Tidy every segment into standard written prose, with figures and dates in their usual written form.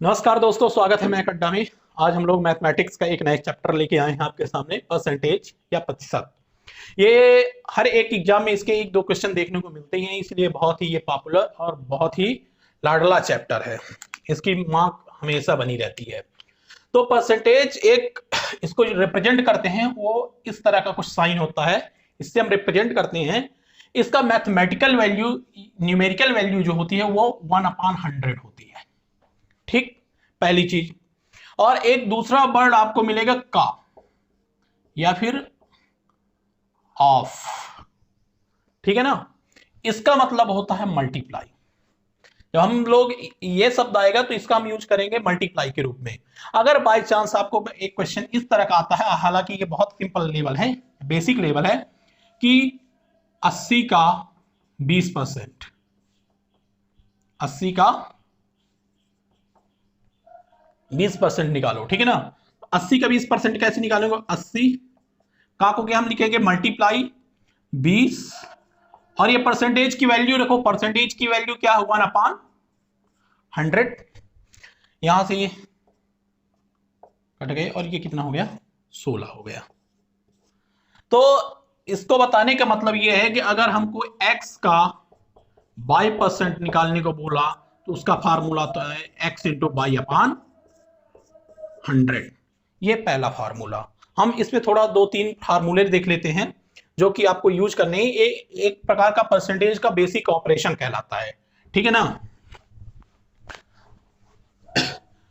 नमस्कार दोस्तों, स्वागत है मैं अड्डा में। आज हम लोग मैथमेटिक्स का एक नया चैप्टर लेके आए हैं आपके सामने, परसेंटेज या प्रतिशत। ये हर एक एग्जाम में इसके एक दो क्वेश्चन देखने को मिलते हैं, इसलिए बहुत ही ये पॉपुलर और बहुत ही लाडला चैप्टर है। इसकी मार्क हमेशा बनी रहती है। तो परसेंटेज एक इसको रिप्रेजेंट करते हैं, वो इस तरह का कुछ साइन होता है, इससे हम रिप्रेजेंट करते हैं। इसका मैथमेटिकल वैल्यू, न्यूमेरिकल वैल्यू जो होती है वो 1/100 होती है। ठीक, पहली चीज। और एक दूसरा वर्ड आपको मिलेगा का या फिर ऑफ। ठीक है ना। इसका मतलब होता है मल्टीप्लाई। जब हम लोग ये शब्द आएगा तो इसका हम यूज करेंगे मल्टीप्लाई के रूप में। अगर बाय चांस आपको एक क्वेश्चन इस तरह का आता है, हालांकि ये बहुत सिंपल लेवल है, बेसिक लेवल है, कि 80 का 20%, 80 का 20% निकालो। ठीक है ना। 80 का 20% कैसे निकालेंगे? 80 का को क्या हम लिखेंगे? मल्टीप्लाई 20, और ये परसेंटेज की वैल्यू रखो। परसेंटेज की वैल्यू क्या है? 1/100। यहां से ये कट गए और ये कितना हो गया? 16 हो गया। तो इसको बताने का मतलब ये है कि अगर हमको x का बाई परसेंट निकालने को बोला तो उसका फार्मूला तो है x इंटू बाई अपान 100। ये पहला फार्मूला। हम इसमें थोड़ा दो तीन फार्मूले देख लेते हैं जो कि आपको यूज करने ही एक प्रकार का परसेंटेज का बेसिक ऑपरेशन कहलाता है। ठीक है ना।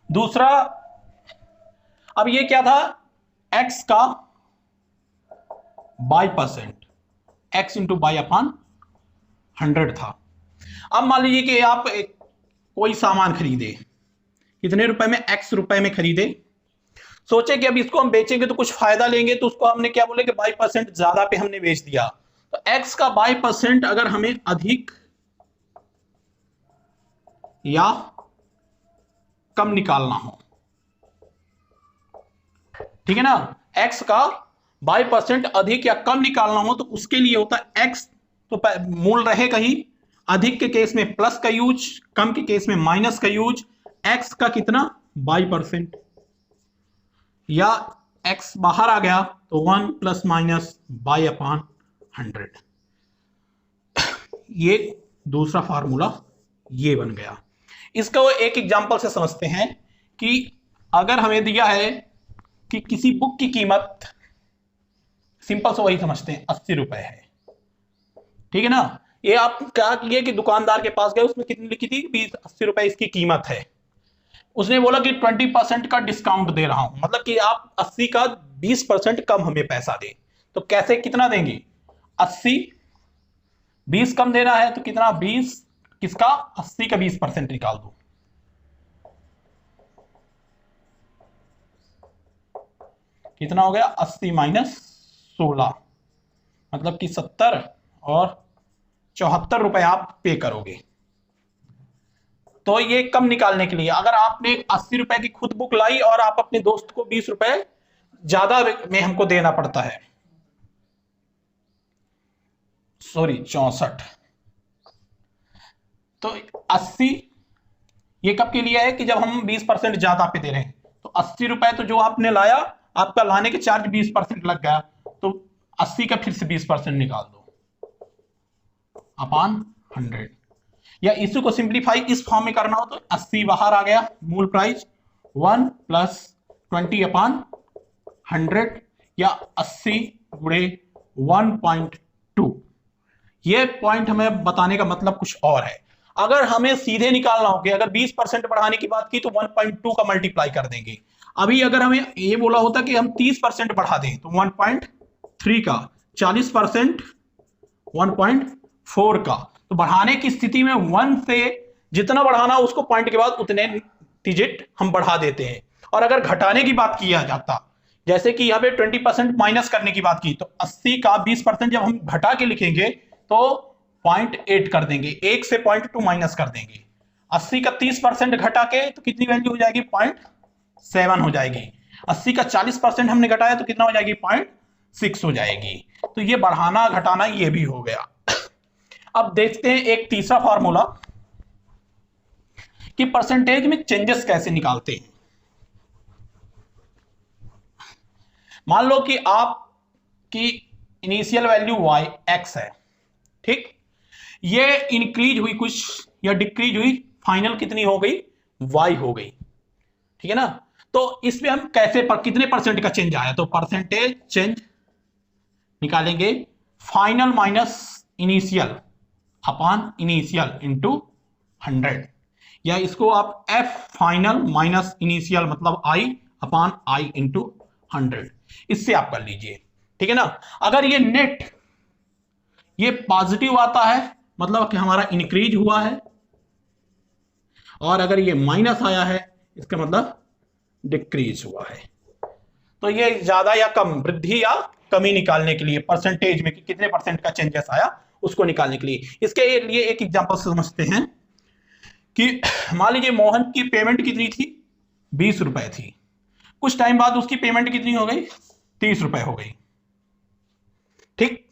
दूसरा, अब ये क्या था? x का by percent, x into by upon 100 था। अब मान लीजिए कि आप कोई सामान खरीदे, कितने रुपए में? x रुपए में खरीदे। सोचे कि अब इसको हम बेचेंगे तो कुछ फायदा लेंगे, तो उसको हमने क्या बोले कि बाई परसेंट ज्यादा पे हमने बेच दिया। तो x का बाई परसेंट अगर हमें अधिक या कम निकालना हो, ठीक है ना, x का बाई परसेंट अधिक या कम निकालना हो तो उसके लिए होता है x तो मूल रहेगा ही। अधिक के केस में प्लस का यूज, कम के केस में माइनस का यूज। x का कितना? बाई परसेंट, या x बाहर आ गया तो 1 प्लस माइनस बाई अपान 100। ये दूसरा फार्मूला ये बन गया। इसका वो एक एग्जांपल से समझते हैं कि अगर हमें दिया है कि किसी बुक की कीमत, सिंपल से वही समझते हैं, 80 रुपए है। ठीक है ना। ये आप क्या किए कि दुकानदार के पास गए, उसमें कितनी लिखी थी? 80 रुपए इसकी कीमत है। उसने बोला कि 20% का डिस्काउंट दे रहा हूं, मतलब कि आप 80 का 20% कम हमें पैसा दे। तो कैसे, कितना देंगे? 80, 20 कम देना है तो कितना? 20 किसका? 80 का 20% निकाल दो। कितना हो गया? 80 माइनस 16, मतलब कि 70 और 74 रुपए आप पे करोगे। तो ये कम निकालने के लिए, अगर आपने 80 रुपए की खुद बुक लाई और आप अपने दोस्त को 20 रुपए ज्यादा में हमको देना पड़ता है, सॉरी 64। तो 80 ये कब के लिए है? कि जब हम 20% ज्यादा पे दे रहे हैं। तो 80 रुपए तो जो आपने लाया, आपका लाने के चार्ज 20% लग गया, तो 80 का फिर से 20% निकाल दो अपान 100। या इसी को सिंप्लीफाई इस फॉर्म में करना हो तो 80 बाहर आ गया, मूल प्राइस 1 प्लस 20 अपान 100, या 80 गुणे 1.2। ये पॉइंट हमें बताने का मतलब कुछ और है। अगर हमें सीधे निकालना हो कि अगर 20% बढ़ाने की बात की तो 1.2 का मल्टीप्लाई कर देंगे। अभी अगर हमें ये बोला होता कि हम 30% बढ़ा दें तो 1.3 का, 40% 1.4 का। तो बढ़ाने की स्थिति में 1 से जितना बढ़ाना उसको पॉइंट के बाद उतने डिजिट हम बढ़ा देते हैं। और अगर घटाने की बात किया जाता, जैसे कि यहाँ पे 20% माइनस करने की बात की, तो 80 का 20% जब हम घटा के लिखेंगे तो 0.8 कर देंगे, 1 से 0.2 माइनस कर देंगे। 80 का 30% घटा के तो कितनी वैल्यू हो जाएगी? 0.7 हो जाएगी। 80 का 40% हमने घटाया तो कितना हो जाएगी? 0.6 हो जाएगी। तो ये बढ़ाना घटाना ये भी हो गया। अब देखते हैं एक तीसरा फार्मूला। कि परसेंटेज में चेंजेस कैसे निकालते हैं। मान लो कि आपकी इनिशियल वैल्यू y x है, ठीक, ये इंक्रीज हुई कुछ या डिक्रीज हुई, फाइनल कितनी हो गई, y हो गई, ठीक है ना। तो इसमें हम कैसे कितने परसेंट का चेंज आया, तो परसेंटेज चेंज निकालेंगे final minus initial upon initial into 100, या इसको आप f फाइनल माइनस इनिशियल मतलब i अपॉन i इंटू 100, इससे आप कर लीजिए, ठीक है ना। अगर ये नेट ये पॉजिटिव आता है मतलब कि हमारा इंक्रीज हुआ है, और अगर ये माइनस आया है इसका मतलब डिक्रीज हुआ है। तो ये ज्यादा या कम, वृद्धि या कमी निकालने के लिए परसेंटेज में कि कितने परसेंट का चेंजेस आया उसको निकालने के लिए। इसके लिए एक एग्जांपल समझते हैं कि मान लीजिए मोहन की पेमेंट कितनी थी, 20 रुपए थी, कुछ टाइम बाद उसकी पेमेंट कितनी हो गई, 30 रुपए हो गई, ठीक।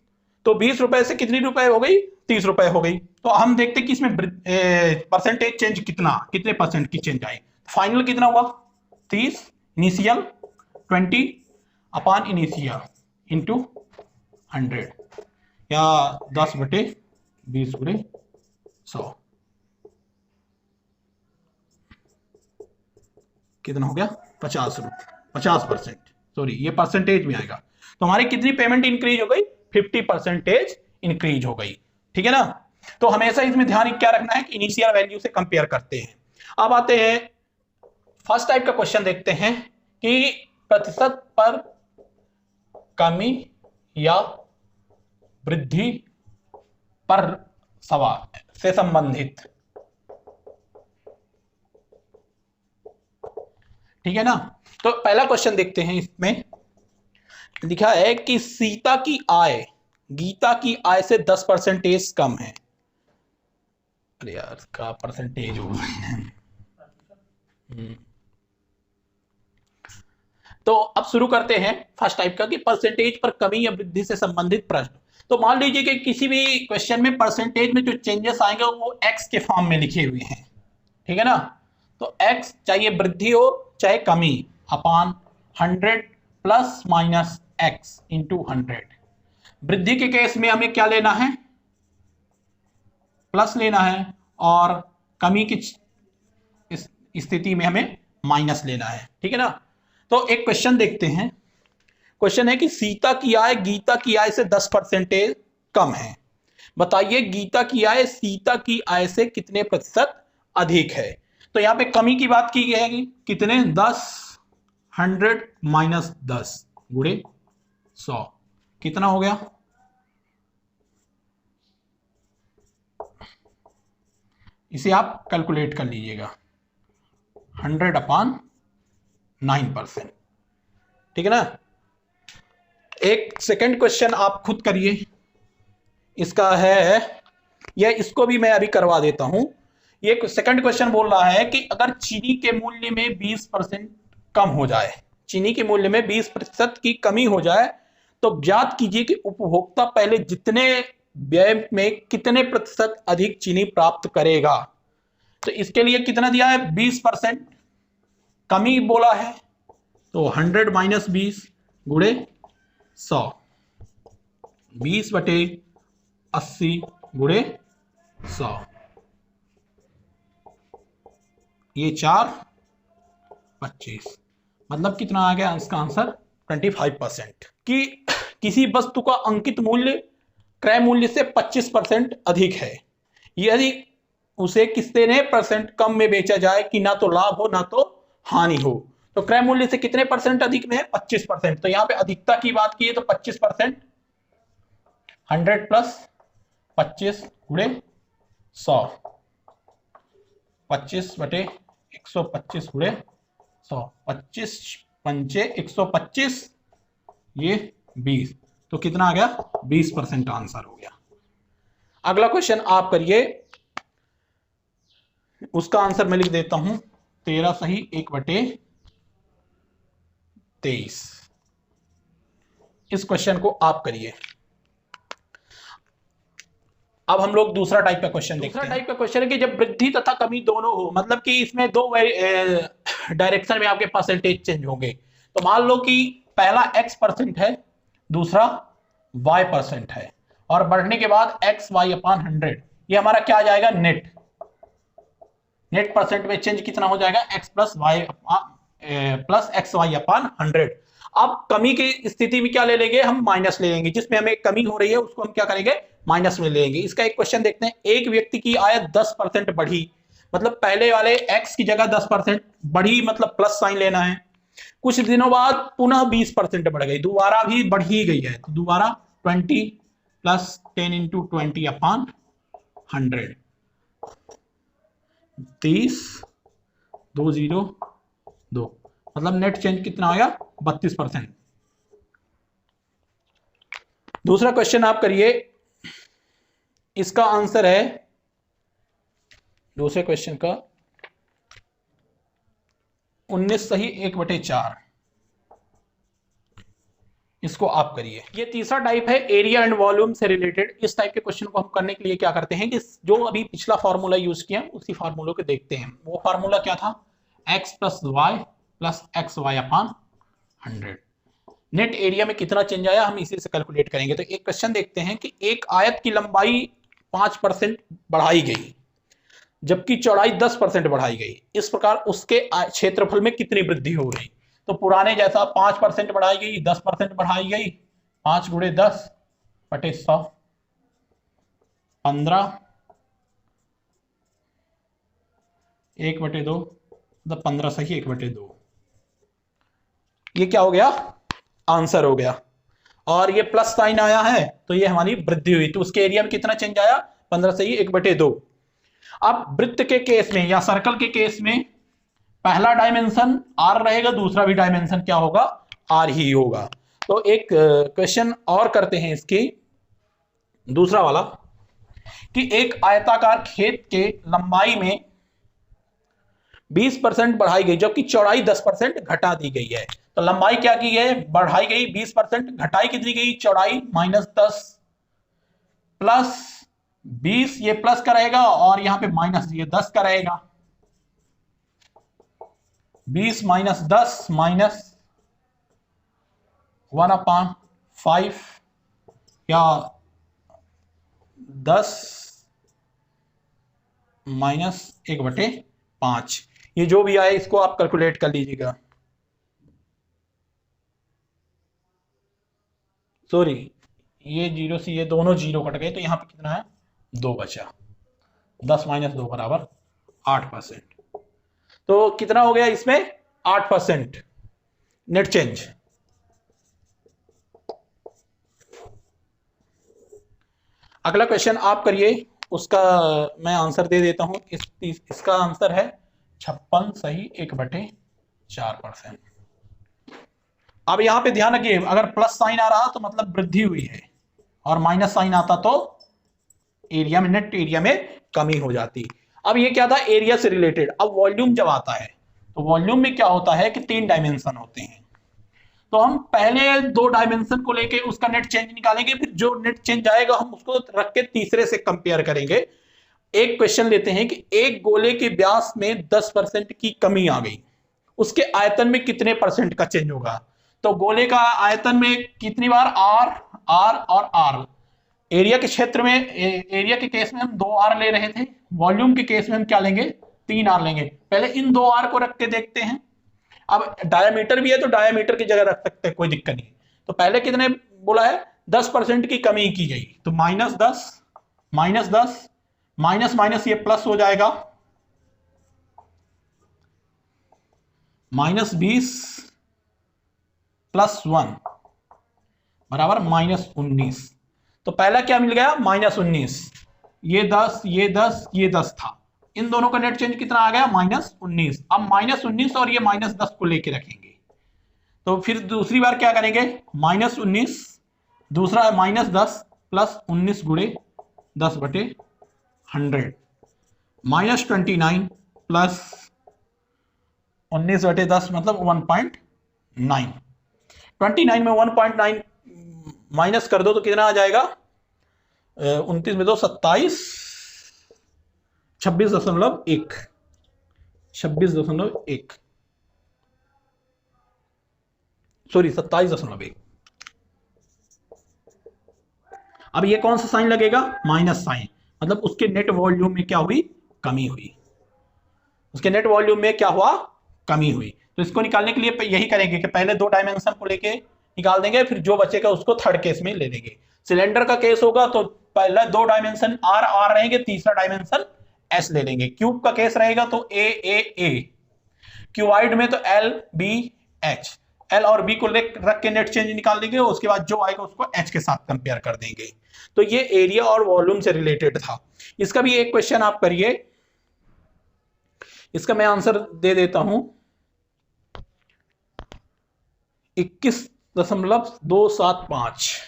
तो 20 रुपए से कितनी रुपए हो गई, 30 रुपए हो गई। तो हम देखते हैं कि इसमें परसेंटेज चेंज कितने परसेंट की चेंज आई। फाइनल कितना हुआ, 30 इनिशियल 20 अपॉन इनिशियल इंटू 100, या 10/20 × 100 कितना हो गया, 50%, सॉरी ये परसेंटेज में आएगा। तो हमारी कितनी पेमेंट इंक्रीज हो गई, 50% इंक्रीज हो गई, ठीक है ना। तो हमेशा इसमें ध्यान क्या रखना है कि इनिशियल वैल्यू से कंपेयर करते हैं। अब आते हैं फर्स्ट टाइप का क्वेश्चन, देखते हैं कि प्रतिशत पर कमी या वृद्धि पर सवाल से संबंधित, ठीक है ना। तो पहला क्वेश्चन देखते हैं, इसमें लिखा है कि सीता की आय गीता की आय से 10% कम है। अरे यार का परसेंटेज हो तो अब शुरू करते हैं फर्स्ट टाइप का कि परसेंटेज पर कमी या वृद्धि से संबंधित प्रश्न। तो मान लीजिए कि किसी भी क्वेश्चन में परसेंटेज में जो चेंजेस आएंगे वो एक्स के फॉर्म में लिखे हुए हैं, ठीक है ना। तो एक्स चाहे वृद्धि हो चाहे कमी upon 100 plus minus x into 100। वृद्धि के केस में हमें क्या लेना है, प्लस लेना है, और कमी की स्थिति में हमें माइनस लेना है, ठीक है ना। तो एक क्वेश्चन देखते हैं, क्वेश्चन है कि सीता की आय गीता की आय से 10% कम है, बताइए गीता की आय सीता की आय से कितने प्रतिशत अधिक है। तो यहां पे कमी की बात की जाएगी, कितने, 10, 100 माइनस 10 गुणे 100 कितना हो गया, इसे आप कैलकुलेट कर लीजिएगा, 100/9%, ठीक है ना। एक सेकंड क्वेश्चन आप खुद करिए, इसका है, यह इसको भी मैं अभी करवा देता हूं। ये सेकंड क्वेश्चन बोल रहा है कि अगर चीनी के मूल्य में 20% कम हो जाए, चीनी के मूल्य में 20% की कमी हो जाए, तो ज्ञात कीजिए कि उपभोक्ता पहले जितने व्यय में कितने प्रतिशत अधिक चीनी प्राप्त करेगा। तो इसके लिए कितना दिया है, 20% कमी बोला है, तो 100 माइनस 20 गुणे 100, 20/80 गुणे 100, ये 4 25, मतलब कितना आ गया इसका आंसर, 25%। कि किसी वस्तु का अंकित मूल्य क्रय मूल्य से 25% अधिक है, यदि उसे कितने परसेंट कम में बेचा जाए कि ना तो लाभ हो ना तो हानि हो। तो क्रय मूल्य से कितने परसेंट अधिक में है, 25%। तो यहां पे अधिकता की बात की है तो 25%, 100 प्लस 25 गुणे 100, 25/125 गुणे 100, 25 पंचे 125, ये 20, तो कितना आ गया, 20% आंसर हो गया। अगला क्वेश्चन आप करिए, उसका आंसर मैं लिख देता हूं, 13 सही 1/23। इस क्वेश्चन को आप करिए। अब हम लोग दूसरा टाइप का क्वेश्चन देखते हैं। दूसरा टाइप का क्वेश्चन है कि जब वृद्धि तथा कमी दोनों हो, मतलब कि इसमें दो डायरेक्शन में आपके परसेंटेज चेंज होंगे। तो मान लो कि पहला x% है, दूसरा y% है, और बढ़ने के बाद x y/100, ये हमारा क्या आ जाएगा, नेट परसेंट में चेंज कितना हो जाएगा, x प्लस एक्स y/100। अब कमी की स्थिति में क्या ले लेंगे, हम माइनस ले लेंगे, जिसमें हमें कमी हो रही है उसको हम क्या करेंगे, माइनस में ले लेंगे। इसका एक क्वेश्चन देखते हैं। एक व्यक्ति की आय 10% बढ़ी, मतलब पहले वाले x की जगह 10% बढ़ी, मतलब प्लस साइन लेना है। कुछ दिनों बाद पुनः 20% बढ़ गई, दोबारा भी बढ़ ही गई है, तो दोबारा 20 प्लस 10 इंटू 20/100, 30 202, मतलब नेट चेंज कितना हो गया, 32%। दूसरा क्वेश्चन आप करिए, इसका आंसर है दूसरे क्वेश्चन का 19 सही 1/4, इसको आप करिए। ये तीसरा टाइप है एरिया एंड वॉल्यूम से रिलेटेड। इस टाइप के क्वेश्चन को हम करने के लिए क्या करते हैं कि जो अभी पिछला फार्मूला यूज किया उसी फार्मूला को देखते हैं। वो फार्मूला क्या था, x plus y plus x y/100। Net area में कितना चेंज आया हम इसी से कैलकुलेट करेंगे। तो एक क्वेश्चन देखते हैं कि एक आयत की लंबाई 5% बढ़ाई गई जबकि चौड़ाई 10% बढ़ाई गई, इस प्रकार उसके क्षेत्रफल में कितनी वृद्धि हो गई। तो पुराने जैसा 5% बढ़ाई गई, 10% बढ़ाई गई, 5 गुणे 10 बटे 100, 15, 1/2, मतलब 15 सही 1/2, ये क्या हो गया, आंसर हो गया। और ये प्लस साइन आया है तो ये हमारी वृद्धि हुई, तो उसके एरिया में कितना चेंज आया, 15 सही 1/2। अब वृत्त के केस में या सर्कल के केस में पहला डायमेंशन r रहेगा, दूसरा भी डायमेंशन क्या होगा, r ही होगा। तो एक क्वेश्चन और करते हैं इसकी, दूसरा वाला, कि एक आयताकार खेत के लंबाई में 20% बढ़ाई गई जबकि चौड़ाई 10% घटा दी गई है। तो लंबाई क्या की है, बढ़ाई गई 20%, घटाई कितनी गई, चौड़ाई -10 प्लस 20, ये प्लस का रहेगा और यहां पे माइनस ये 10 का रहेगा, 20 - 10 -1/5 या 10 - 1/5, ये जो भी आए इसको आप कैलकुलेट कर लीजिएगा। सॉरी, ये 0 से ये दोनों 0 कट गए, तो यहां पे कितना है, 2 बचा, 10 - 2 बराबर 8%। तो कितना हो गया इसमें, 8% नेट चेंज। अगला क्वेश्चन आप करिए, उसका मैं आंसर दे देता हूं। इसका आंसर है 56 सही 1/4%। अब यहां पे ध्यान रखिए, अगर प्लस साइन आ रहा तो मतलब वृद्धि हुई है, और माइनस साइन आता तो एरिया में, नेट एरिया में कमी हो जाती। अब ये क्या था, एरिया से रिलेटेड। अब वॉल्यूम जब आता है तो वॉल्यूम में क्या होता है कि 3 डायमेंशन होते हैं। तो हम पहले 2 डायमेंशन को लेके उसका नेट चेंज निकालेंगे, फिर जो नेट चेंज आएगा हम उसको रख के तीसरे से कंपेयर करेंगे। एक क्वेश्चन लेते हैं कि एक गोले के व्यास में 10% की कमी आ गई, उसके आयतन में कितने परसेंट का चेंज होगा। तो गोले का आयतन में कितनी बार, आर आर और आर। एरिया के क्षेत्र में, एरिया के केस में हम 2 आर ले रहे थे, वॉल्यूम के केस में हम क्या लेंगे, 3 आर लेंगे। पहले इन 2 आर को रख के देखते हैं। अब डायमीटर भी है तो डायमीटर की जगह रख सकते हैं, कोई दिक्कत नहीं। तो पहले कितने बोला है, 10% की कमी की गई, तो -10 माइनस माइनस ये प्लस हो जाएगा, -20 + 1 बराबर -19। तो पहला क्या मिल गया, -19, ये 10 ये 10 ये 10 था, इन दोनों का नेट चेंज कितना आ गया, -19। अब -19 और ये -10 को लेके रखेंगे, तो फिर दूसरी बार क्या करेंगे, -19, दूसरा है -10 प्लस 19 गुणे 10/100, -29 प्लस 19/10 मतलब 1.9। 29 में 1.9 माइनस कर दो तो कितना आ जाएगा, 29 में 2 27, 26.1, 26.1, सॉरी 27.1। अब ये कौन सा साइन लगेगा? माइनस साइन, मतलब उसके नेट वॉल्यूम में क्या हुई? कमी हुई। उसके नेट वॉल्यूम में क्या हुआ? कमी हुई। तो इसको निकालने के लिए यही करेंगे कि पहले 2 डायमेंशन को लेके निकाल देंगे, फिर जो बचेगा उसको थर्ड केस में ले लेंगे। सिलेंडर का केस होगा तो पहला 2 डायमेंशन आर रहेंगे, तीसरा डायमेंशन एस ले लेंगे। क्यूब का केस रहेगा तो ए, क्यूबाइड में तो एल बी एच, एल और बी को रख के नेट चेंज निकाल देंगे, उसके बाद जो आएगा उसको एच के साथ कंपेयर कर देंगे। तो ये एरिया और वॉल्यूम से रिलेटेड था। इसका भी एक क्वेश्चन आप करिए, इसका मैं आंसर दे देता हूं। 21.275,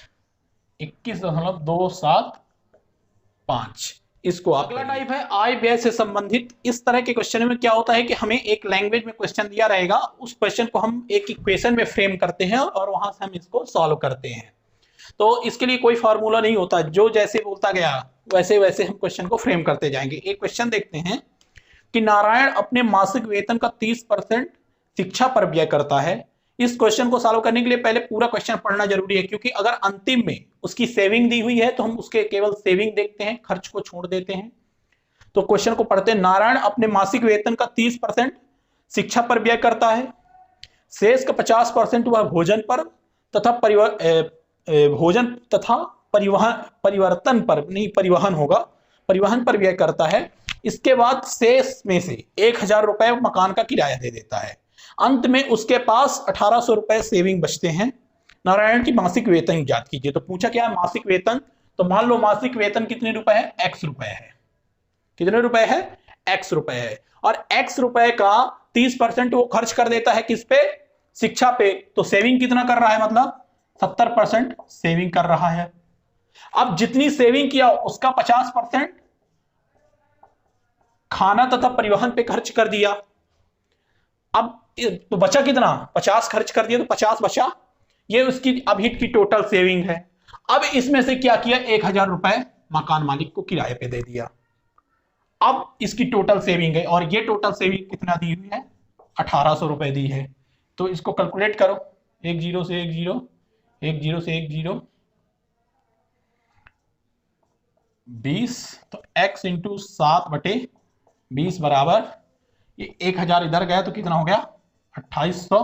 21.275 इसको। अगला टाइप है आय व्यय से संबंधित। इस तरह के क्वेश्चन में क्या होता है कि हमें एक लैंग्वेज में क्वेश्चन दिया रहेगा, उस क्वेश्चन को हम एक इक्वेशन में फ्रेम करते हैं और वहां से हम इसको सॉल्व करते हैं। तो इसके लिए कोई फार्मूला नहीं होता, जो जैसे बोलता गया वैसे वैसे हम क्वेश्चन को फ्रेम करते जाएंगे। एक क्वेश्चन देखते हैं कि नारायण अपने मासिक वेतन का 30% शिक्षा पर व्यय करता है। इस क्वेश्चन को सॉल्व करने के लिए पहले पूरा क्वेश्चन पढ़ना जरूरी है, क्योंकि अगर अंतिम में उसकी सेविंग दी हुई है तो हम उसके केवल सेविंग देखते हैं, खर्च को छोड़ देते हैं। तो क्वेश्चन को पढ़ते हैं। नारायण अपने मासिक वेतन का 30% शिक्षा पर व्यय करता है, शेष का 50% वह भोजन पर तथा परिवहन पर व्यय करता है। इसके बाद शेष में से 1000 रुपए मकान का किराया दे देता है। अंत में उसके पास 1800 रुपए सेविंग बचते हैं। नारायण की मासिक वेतन ज्ञात कीजिए। तो पूछा क्या है? मासिक वेतन। तो मान लो मासिक वेतन कितने रुपए है? x रुपए है। कितने रुपए है? x रुपए है। और x रुपए का 30% वो खर्च कर देता है किस पे? शिक्षा पे। तो सेविंग कितना कर रहा है? मतलब 70% सेविंग कर रहा है। अब जितनी सेविंग किया उसका 50% खाना तथा परिवहन पे खर्च कर दिया। अब तो बचा कितना? 50 खर्च कर दिया तो 50 बचा। ये उसकी अभी की टोटल सेविंग है। अब इसमें से क्या किया? 1000 रुपए मकान मालिक को किराए पे दे दिया। अब इसकी टोटल सेविंग है, और ये टोटल सेविंग कितना दी हुई है? 1800 रुपए दी है। तो इसको कैलकुलेट करो। 1 0 से 1 0, 1 0 से 1 0, 20। तो x इंटू 7/20 बराबर, ये 1000 इधर गया तो कितना हो गया? 2800।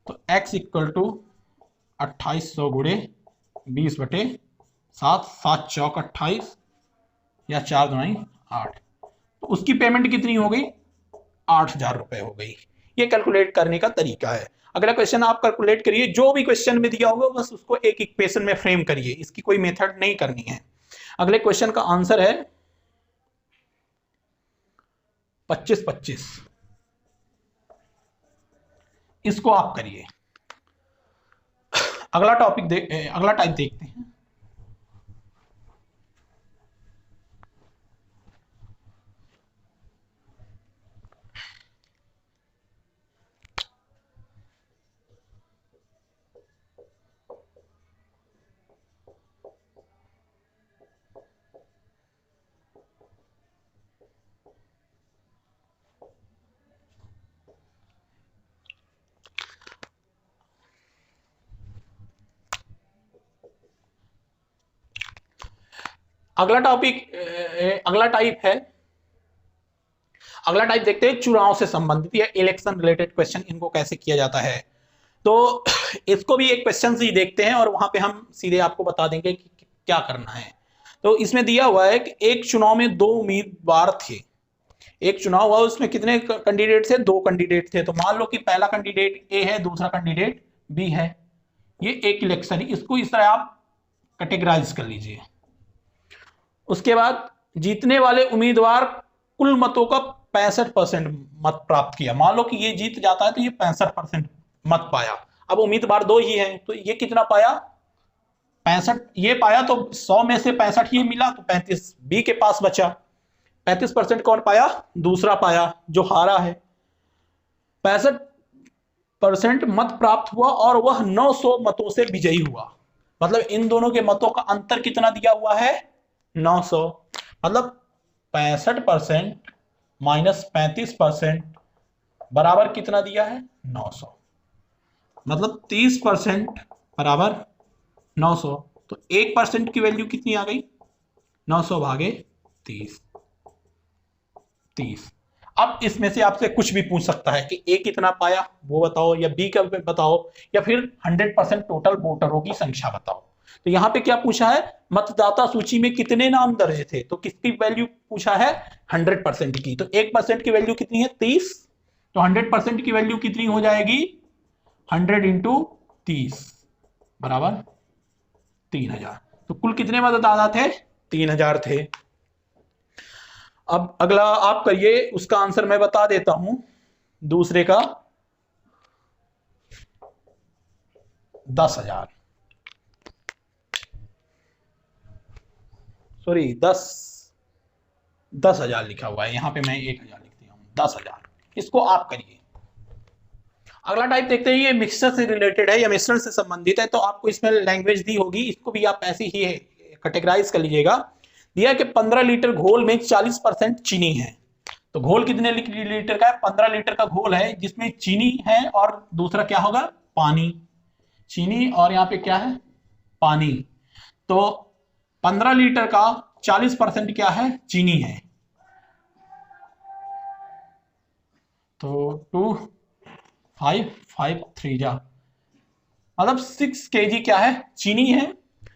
तो x इक्वल टू 2800 गुणे 20/7, 7 चौक 28 या 4 दूनी 8। तो उसकी पेमेंट कितनी हो गई? 8000 रुपए हो गई। ये कैलकुलेट करने का तरीका है। अगला क्वेश्चन आप कैलकुलेट करिए, जो भी क्वेश्चन में दिया होगा बस उसको एक इक्वेशन में फ्रेम करिए, इसकी कोई मेथड नहीं करनी है। अगले क्वेश्चन का आंसर है 25-25। इसको आप करिए। अगला टाइप देखते हैं। अगला टाइप देखते हैं चुनाव से संबंधित या इलेक्शन रिलेटेड क्वेश्चन, इनको कैसे किया जाता है। तो इसको भी एक क्वेश्चन से ही देखते हैं और वहां पे हम सीधे आपको बता देंगे कि क्या करना है। तो इसमें दिया हुआ है कि एक चुनाव में 2 उम्मीदवार थे। एक चुनाव हुआ, उसमें कितने कैंडिडेट थे? 2 कैंडिडेट थे। तो मान लो कि पहला कैंडिडेट ए है, दूसरा कैंडिडेट बी है। ये एक इलेक्शन है, इसको इस तरह आप कैटेगराइज कर लीजिए। उसके बाद जीतने वाले उम्मीदवार कुल मतों का 65% मत प्राप्त किया। मान लो कि ये जीत जाता है तो ये 65% मत पाया। अब उम्मीदवार 2 ही है तो ये कितना पाया? 65 ये पाया। तो 100 में से 65 ये मिला तो 35 बी के पास बचा। 35% कौन पाया? दूसरा पाया जो हारा है। 65% मत प्राप्त हुआ और वह 900 मतों से विजयी हुआ। मतलब इन दोनों के मतों का अंतर कितना दिया हुआ है, 900। मतलब 65% माइनस 35% बराबर कितना दिया है, 900। मतलब 30% बराबर 900। तो 1% की वैल्यू कितनी आ गई, 900 भागे 30। अब इसमें से आपसे कुछ भी पूछ सकता है कि ए कितना पाया वो बताओ, या बी का बताओ, या फिर 100% टोटल वोटरों की संख्या बताओ। तो यहां पे क्या पूछा है, मतदाता सूची में कितने नाम दर्ज थे, तो किसकी वैल्यू पूछा है, 100% की। तो 1% की वैल्यू कितनी है, 30। तो 100% की वैल्यू कितनी हो जाएगी, 100 इंटू 30 बराबर 3000। तो कुल कितने मतदाता थे, 3000 थे। अब अगला आप करिए, उसका आंसर मैं बता देता हूं। दूसरे का 10,000, सॉरी 10,000 लिखा हुआ है यहां पे, मैं 1,000 लिख दिया हूं, 10,000। इसको आप करिए। अगला टाइप देखते हैं, ये मिक्सचर से रिलेटेड है या मिश्रण से संबंधित है, तो आपको इसमें लैंग्वेज दी होगी, इसको भी आप ऐसे ही कैटेगराइज कर लीजिएगा। दिया कि 15 लीटर घोल में 40% चीनी है। तो घोल कितने लीटर का है, 15 लीटर का घोल है जिसमें चीनी है और दूसरा क्या होगा, पानी। चीनी और यहाँ पे क्या है, पानी। तो 15 लीटर का 40% क्या है, चीनी है। तो 2,553 जा, मतलब 6 kg क्या है, चीनी है।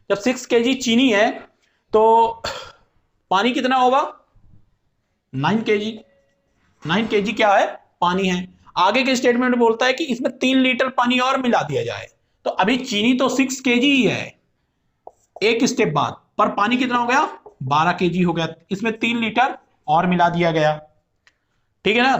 जब 6 kg चीनी है तो पानी कितना होगा, 9 kg। 9 kg क्या है, पानी है। आगे के स्टेटमेंट बोलता है कि इसमें 3 लीटर पानी और मिला दिया जाए। तो अभी चीनी तो 6 kg ही है, एक स्टेप बाद, पर पानी कितना हो गया, 12 kg हो गया। इसमें 3 लीटर और मिला दिया गया, ठीक है ना।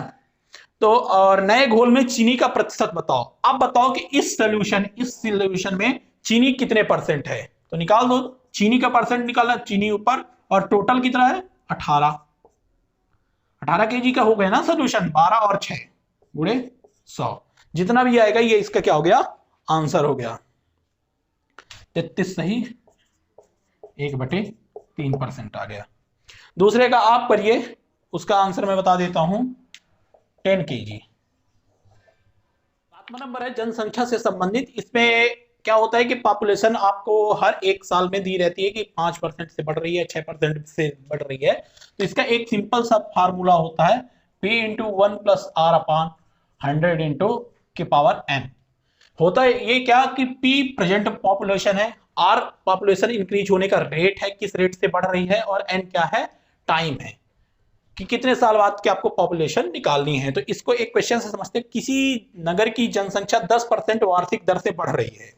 तो और नए घोल में चीनी का प्रतिशत बताओ। अब बताओ कि इस सॉल्यूशन में चीनी कितने परसेंट है, तो निकाल दो। चीनी का परसेंट निकालना, चीनी ऊपर, और टोटल कितना है, 18। 18 kg का हो गया ना सोल्यूशन, 12 और 6 गुणे 100, जितना भी आएगा ये इसका क्या हो गया, आंसर हो गया। 33 सही, 1/3% आ गया। दूसरे का आप करिए, उसका आंसर मैं बता देता हूं, 10 kg। 7वां नंबर है जनसंख्या से संबंधित। इसमें क्या होता है कि पॉपुलेशन आपको हर एक साल में दी रहती है कि 5% से बढ़ रही है, 6% से बढ़ रही है। तो इसका एक सिंपल सा फार्मूला होता है, P into 1 plus r upon 100 into के पावर n। होता है ये क्या कि P प्रेजेंट पॉपुलेशन है, R पॉपुलेशन इंक्रीज होने का रेट है, किस रेट से बढ़ रही है, और n क्या है, टाइम है कि कितने साल बाद की आपको पॉपुलेशन निकालनी है। तो इसको एक क्वेश्चन से समझते हैं, किसी नगर की जनसंख्या 10% वार्षिक दर से बढ़ रही है,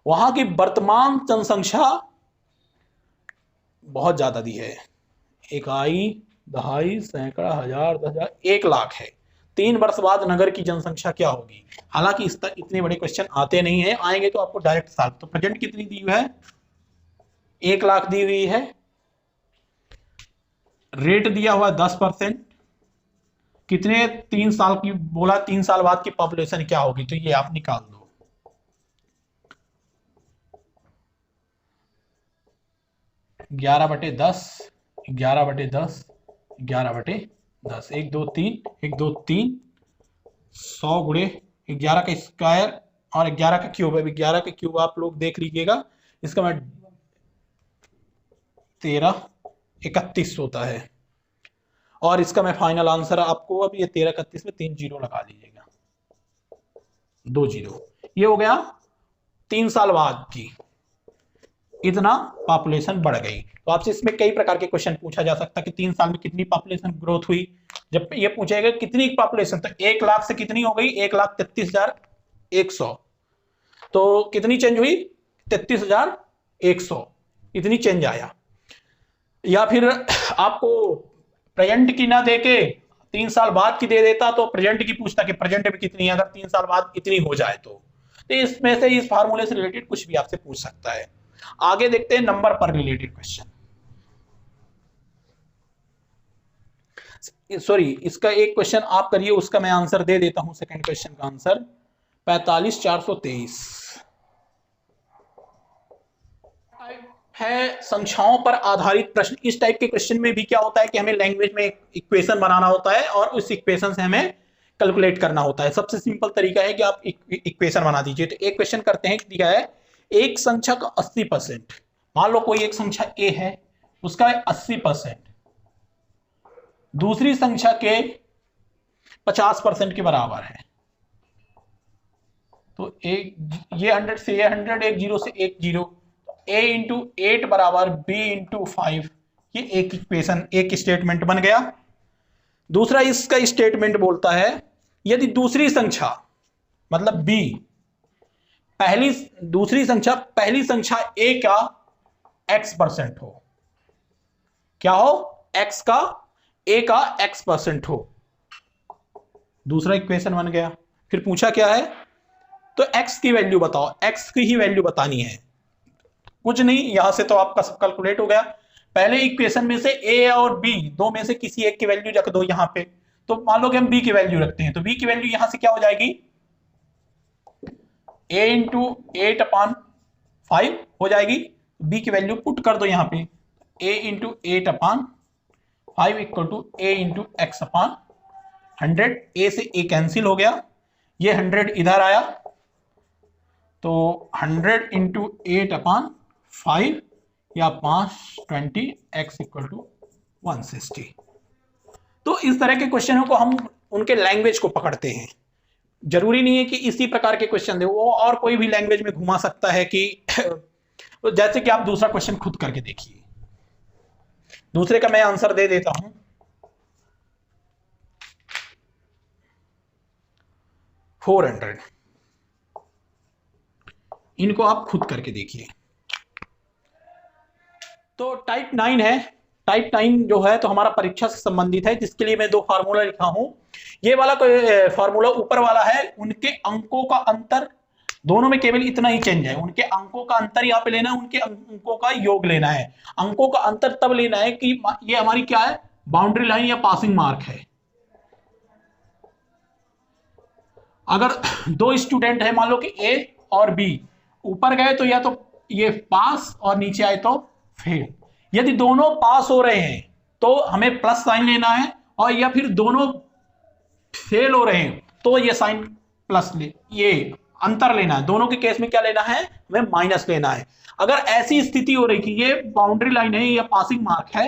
वहां की वर्तमान जनसंख्या बहुत ज्यादा दी है, इकाई, दहाई, सैकड़ा, हजार, 10,000, 1,00,000 है। 3 वर्ष बाद नगर की जनसंख्या क्या होगी। हालांकि इस तक इतने बड़े क्वेश्चन आते नहीं है, आएंगे तो आपको डायरेक्ट साल। तो प्रेजेंट कितनी दी हुई है, 1,00,000 दी हुई है, रेट दिया हुआ 10%, कितने 3 साल की बोला, 3 साल बाद की पॉपुलेशन क्या होगी, तो ये आप निकाल दो। ग्यारह बटे दस, 11/10, 11/10, 1 2 3, 1 2 3, 100 गुणे 11 का स्क्वायर और 11 का क्यूब है। 11 का क्यूब आप लोग देख लीजिएगा, इसका मैं 1331 होता है। और इसका मैं फाइनल आंसर आपको, अब ये 1331 में 3 जीरो लगा लीजिएगा, 2 जीरो। ये हो गया 3 साल बाद की इतना पॉपुलेशन बढ़ गई। तो आपसे इसमें कई प्रकार के क्वेश्चन पूछा जा सकता है कि 3 साल में कितनी पॉपुलेशन ग्रोथ हुई। जब ये पूछेगा कितनी पॉपुलेशन, तो 1,00,000 से कितनी हो गई, 1,33,100। तो कितनी चेंज हुई, 33,100, इतनी चेंज आया। या फिर आपको प्रेजेंट की ना देके 3 साल बाद की दे देता तो प्रेजेंट की पूछता कि प्रेजेंट में कितनी है, अगर 3 साल बाद इतनी हो जाए तो इसमें से इस फार्मूले से रिलेटेड कुछ भी आपसे पूछ सकता है। आगे देखते हैं नंबर पर रिलेटेड क्वेश्चन। सॉरी, इसका एक क्वेश्चन आप करिए, उसका मैं आंसर दे देता हूं। सेकंड क्वेश्चन का आंसर 45,423। है संख्याओं पर आधारित प्रश्न। इस टाइप के क्वेश्चन में भी क्या होता है कि हमें लैंग्वेज में इक्वेशन बनाना होता है और उस इक्वेशन से हमें कैलकुलेट करना होता है। सबसे सिंपल तरीका है कि आप इक्वेशन बना दीजिए। तो एक क्वेश्चन करते हैं, दिया है एक संख्या का 80%, मान लो कोई एक संख्या ए है, उसका 80% दूसरी संख्या के 50% के बराबर है। तो एक ये 100 से ये 100, एक 0 से एक 0, a इंटू 8 बराबर b इंटू 5। ये एक इक्वेशन, एक स्टेटमेंट बन गया। दूसरा इसका स्टेटमेंट बोलता है यदि दूसरी संख्या मतलब b दूसरी संख्या पहली संख्या a का x% हो, क्या हो, x का a का x% हो। दूसरा इक्वेशन बन गया। फिर पूछा क्या है, तो x की वैल्यू बताओ, x की ही वैल्यू बतानी है, कुछ नहीं, यहां से तो आपका सब कैलकुलेट हो गया। पहले इक्वेशन में से a और b दो में से किसी एक की वैल्यू रख दो यहां पे। तो मान लो कि हम b की वैल्यू रखते हैं, तो b की वैल्यू यहां से क्या हो जाएगी, a इंटू 8/5 हो जाएगी। b की वैल्यू पुट कर दो यहां पे, a into 8/5 equal to a into x/100। a से a कैंसिल हो गया, ये 100 इधर आया, तो 100 इंटू 8/5 या 520 x इक्वल टू 160। तो इस तरह के क्वेश्चनों को हम उनके लैंग्वेज को पकड़ते हैं। जरूरी नहीं है कि इसी प्रकार के क्वेश्चन दे, वो और कोई भी लैंग्वेज में घुमा सकता है कि जैसे कि आप दूसरा क्वेश्चन खुद करके देखिए। दूसरे का मैं आंसर दे देता हूं, 400। इनको आप खुद करके देखिए। तो टाइप 9 है। टाइप 9 जो है तो हमारा परीक्षा से संबंधित है, जिसके लिए मैं दो फार्मूला लिखा हूं। ये वाला फार्मूला ऊपर वाला है, उनके अंकों का अंतर, दोनों में केवल इतना ही चेंज है, उनके अंकों का अंतर यहाँ पे लेना है, उनके अंकों का योग लेना है। अंकों का अंतर तब लेना है कि ये हमारी क्या है, बाउंड्री लाइन या पासिंग मार्क है। अगर दो स्टूडेंट है, मान लो कि ए और बी, ऊपर गए तो या तो ये पास और नीचे आए तो फेल। यदि दोनों पास हो रहे हैं तो हमें प्लस साइन लेना है, और या फिर दोनों फेल हो रहे हैं तो ये साइन प्लस ये अंतर लेना है। दोनों के केस में क्या लेना है, हमें माइनस लेना है। अगर ऐसी स्थिति हो रही कि ये बाउंड्री लाइन है या पासिंग मार्क है,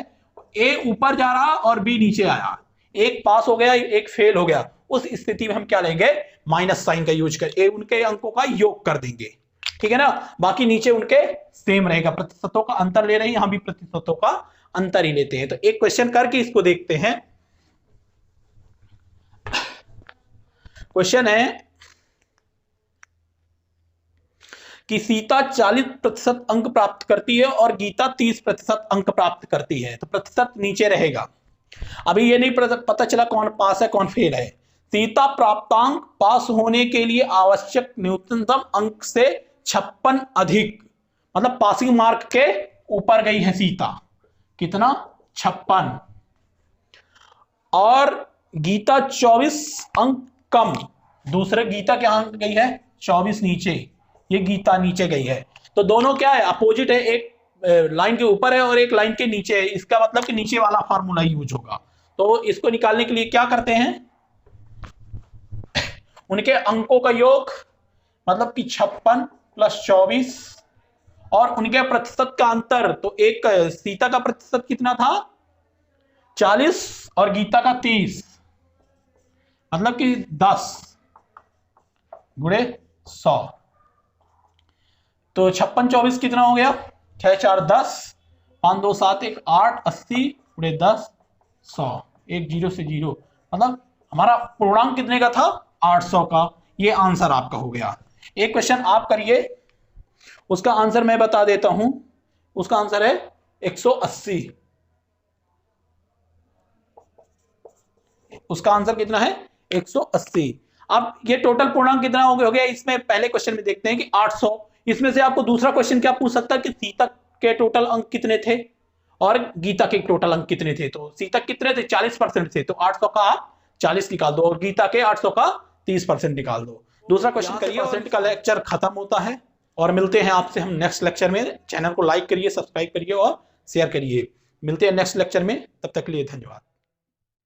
ए ऊपर जा रहा और बी नीचे आया, एक पास हो गया एक फेल हो गया, उस स्थिति में हम क्या लेंगे, माइनस साइन का यूज कर उनके अंकों का योग कर देंगे, ठीक है ना। बाकी नीचे उनके सेम रहेगा, प्रतिशतों का अंतर ले रहे हैं, यहां भी प्रतिशतों का अंतर ही लेते हैं। तो एक क्वेश्चन करके इसको देखते हैं। क्वेश्चन है कि सीता 40% अंक प्राप्त करती है और गीता 30% अंक प्राप्त करती है, तो प्रतिशत नीचे रहेगा। अभी ये नहीं पता चला कौन पास है कौन फेल है। सीता प्राप्तांक पास होने के लिए आवश्यक न्यूनतम अंक से 56 अधिक, मतलब पासिंग मार्क के ऊपर गई है सीता, कितना, 56। और गीता 24 अंक कम, दूसरे गीता क्या अंक गई है, 24 नीचे, ये गीता नीचे गई है। तो दोनों क्या है, अपोजिट है, एक लाइन के ऊपर है और एक लाइन के नीचे है। इसका मतलब कि नीचे वाला फार्मूला यूज होगा। तो इसको निकालने के लिए क्या करते हैं, उनके अंकों का योग, मतलब कि 56 प्लस 24 और उनके प्रतिशत का अंतर। तो एक सीता का प्रतिशत कितना था, 40 और गीता का 30, मतलब कि 10 गुणे 100। तो 56 24 कितना हो गया, 6 4 10, 5 2 7 1 8, 80 गुणे 10 100, एक 0 से 0, मतलब हमारा पूर्णांक कितने का था, 800 का। ये आंसर आपका हो गया। एक क्वेश्चन आप करिए, उसका आंसर मैं बता देता हूं। उसका आंसर है 180। उसका आंसर कितना है, 180। अब ये टोटल पूर्णांक कितना हो गया, इसमें पहले क्वेश्चन में देखते हैं कि 800। इसमें से आपको दूसरा क्वेश्चन क्या पूछ सकता है कि सीता के टोटल अंक कितने थे और गीता के टोटल अंक कितने थे। तो सीता कितने थे, 40% थे, तो 800 का आप 40 निकाल दो और गीता के 800 का 30% निकाल दो। दूसरा क्वेश्चन करिए। परसेंट का लेक्चर खत्म होता है। और मिलते हैं आपसे हम नेक्स्ट लेक्चर में। चैनल को लाइक करिए, सब्सक्राइब करिए और शेयर करिए। मिलते हैं नेक्स्ट लेक्चर में, तब तक के लिए धन्यवाद।